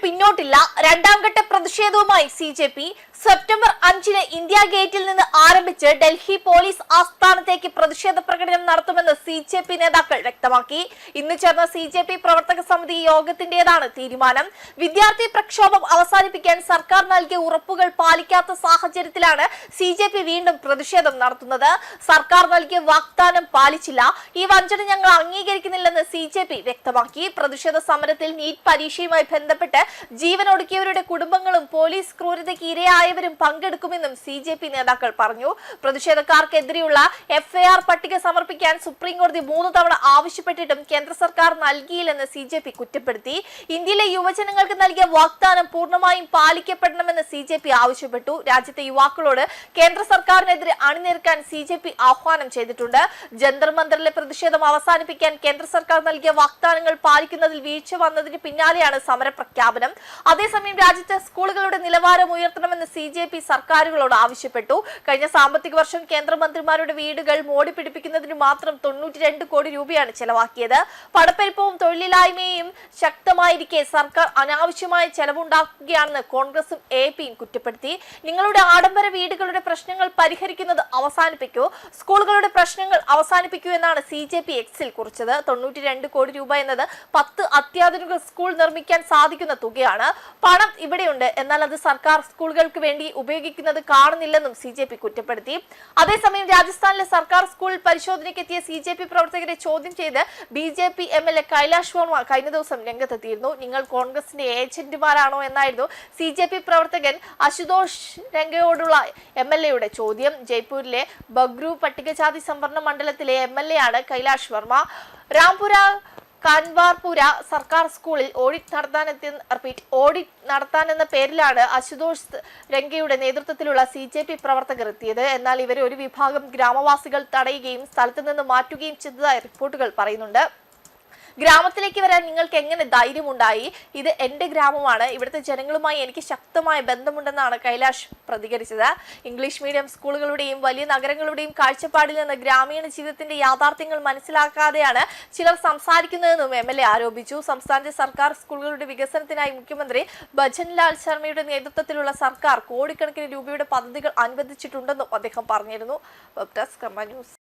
പിന്നോട്ടില്ല. രണ്ടാം ഘട്ട പ്രതിഷേധവുമായി CJP. സെപ്റ്റംബർ 5-ന് ഇന്ത്യ ഗേറ്റിൽ നിന്ന് ആരംഭിച്ച് ഡൽഹി പോലീസ് ആസ്ഥാനത്തേക്ക് പ്രതിഷേധ പ്രകടനം നടത്തുമെന്ന് CJP നേതാക്കൾ വ്യക്തമാക്കി. ഇന്ന് ചേർന്ന CJP പ്രവർത്തക സമിതി യോഗത്തിന്റേതാണ് തീരുമാനം. വിദ്യാർത്ഥി പ്രക്ഷോഭം അവസാനിപ്പിക്കാൻ സർക്കാർ നൽകിയ ഉറപ്പുകൾ പാലിക്കാത്ത സാഹചര്യത്തിലാണ് CJP വീണ്ടും പ്രതിഷേധം നടത്തുന്നത്. സർക്കാർ നൽകിയ വാഗ്ദാനം പാലിച്ചില്ല. ഈ വഞ്ചന ഞങ്ങൾ അംഗീകരിക്കുന്നില്ലെന്ന് CJP വ്യക്തമാക്കി. പ്രതിഷേധ സമരത്തിൽ നീറ്റ് പരീക്ഷയുമായി ബന്ധപ്പെട്ട് ജീവനൊടുക്കിയവരുടെ കുടുംബങ്ങളും പോലീസ് ക്രൂരതയ്ക്ക് ഇരയായവരും പങ്കെടുക്കുമെന്നും CJP നേതാക്കൾ പറഞ്ഞു. പ്രതിഷേധക്കാർക്കെതിരെയുള്ള FIR പട്ടിക സമർപ്പിക്കാൻ സുപ്രീം കോടതി 3 തവണ ആവശ്യപ്പെട്ടിട്ടും കേന്ദ്ര സർക്കാർ നൽകിയില്ലെന്ന് CJP കുറ്റപ്പെടുത്തി. ഇന്ത്യയിലെ യുവജനങ്ങൾക്ക് നൽകിയ വാഗ്ദാനം പൂർണ്ണമായും പാലിക്കപ്പെടണമെന്ന് CJP ആവശ്യപ്പെട്ടു. രാജ്യത്തെ യുവാക്കളോട് കേന്ദ്ര സർക്കാരിനെതിരെ അണിനിരക്കാൻ CJP ആഹ്വാനം ചെയ്തിട്ടുണ്ട്. ജന്തർ മന്ദറിലെ പ്രതിഷേധം അവസാനിപ്പിക്കാൻ കേന്ദ്ര സർക്കാർ നൽകിയ വാഗ്ദാനങ്ങൾ പാലിക്കുന്നതിൽ വീഴ്ച വന്നതിന് പിന്നാലെയാണ് സമര പ്രഖ്യാപനം. അതേസമയം രാജ്യത്തെ സ്കൂളുകളുടെ നിലവാരം ഉയർത്തണമെന്ന് CJP സർക്കാരുകളോട് ആവശ്യപ്പെട്ടു. കഴിഞ്ഞ സാമ്പത്തിക വർഷം കേന്ദ്രമന്ത്രിമാരുടെ വീടുകൾ മോടി പിടിപ്പിക്കുന്നതിന് മാത്രം 92 കോടി രൂപയാണ് ചെലവാക്കിയത്. പണപ്പെരുപ്പവും തൊഴിലില്ലായ്മയും ശക്തമായിരിക്കെ സർക്കാർ അനാവശ്യമായ ചെലവുണ്ടാക്കുകയാണെന്ന് കോൺഗ്രസും APയും കുറ്റപ്പെടുത്തി. നിങ്ങളുടെ ആഡംബര വീടുകളുടെ പ്രശ്നങ്ങൾ പരിഹരിക്കുന്നത് അവസാനിപ്പിക്കൂ, സ്കൂളുകളുടെ പ്രശ്നങ്ങൾ അവസാനിപ്പിക്കൂ എന്നാണ് CJP എക്സിൽ കുറിച്ചത്. 92 കോടി രൂപ എന്നത് 10 അത്യാധുനിക സ്കൂൾ നിർമ്മിക്കാൻ സാധിക്കുന്ന തുകയാണ്. പണം ഇവിടെയുണ്ട്, എന്നാൽ അത് സർക്കാർ സ്കൂളുകൾക്ക് വേണ്ടി ഉപയോഗിക്കുന്നത് കാണുന്നില്ലെന്നും CJP കുറ്റപ്പെടുത്തി. അതേസമയം രാജസ്ഥാനിലെ സർക്കാർ സ്കൂളിൽ പരിശോധനയ്ക്കെത്തിയ CJP പ്രവർത്തകരെ ചോദ്യം ചെയ്ത് BJP MLA കൈലാഷ് വർമ്മ കഴിഞ്ഞ ദിവസം രംഗത്തെത്തിയിരുന്നു. നിങ്ങൾ കോൺഗ്രസിന്റെ ഏജന്റുമാരാണോ എന്നായിരുന്നു CJP പ്രവർത്തകൻ അശുതോഷ് രംഗയോടുള്ള MLAയുടെ ചോദ്യം. ജയ്പൂരിലെ ബഗ്രു പട്ടികജാതി സംവരണ മണ്ഡലത്തിലെ MLA ആണ് കൈലാഷ് വർമ്മ. രാംപുര കാൻവാർപുര സർക്കാർ സ്കൂളിൽ ഓഡിറ്റ് നടത്താനെന്ന പേരിലാണ് അശുതോഷ് രംഗയുടെ നേതൃത്വത്തിലുള്ള CJP പ്രവർത്തകർ എത്തിയത്. എന്നാൽ ഇവരെ ഒരു വിഭാഗം ഗ്രാമവാസികൾ തടയുകയും സ്ഥലത്ത് നിന്ന് മാറ്റുകയും ചെയ്തതായി റിപ്പോർട്ടുകൾ പറയുന്നുണ്ട്. ഗ്രാമത്തിലേക്ക് വരാൻ നിങ്ങൾക്ക് എങ്ങനെ ധൈര്യമുണ്ടായി? ഇത് എന്റെ ഗ്രാമമാണ്, ഇവിടുത്തെ ജനങ്ങളുമായി എനിക്ക് ശക്തമായ ബന്ധമുണ്ടെന്നാണ് കൈലാഷ് പ്രതികരിച്ചത്. ഇംഗ്ലീഷ് മീഡിയം സ്കൂളുകളുടെയും വലിയ നഗരങ്ങളുടെയും കാഴ്ചപ്പാടിൽ നിന്ന് ഗ്രാമീണ ജീവിതത്തിന്റെ യാഥാർത്ഥ്യങ്ങൾ മനസ്സിലാക്കാതെയാണ് ചിലർ സംസാരിക്കുന്നതെന്നും MLA ആരോപിച്ചു. സംസ്ഥാനത്തെ സർക്കാർ സ്കൂളുകളുടെ വികസനത്തിനായി മുഖ്യമന്ത്രി ഭജൻലാൽ ശർമ്മയുടെ നേതൃത്വത്തിലുള്ള സർക്കാർ കോടിക്കണക്കിന് രൂപയുടെ പദ്ധതികൾ അനുവദിച്ചിട്ടുണ്ടെന്നും അദ്ദേഹം പറഞ്ഞിരുന്നു. വെബ് ഡെസ്ക് കർമ്മ ന്യൂസ്.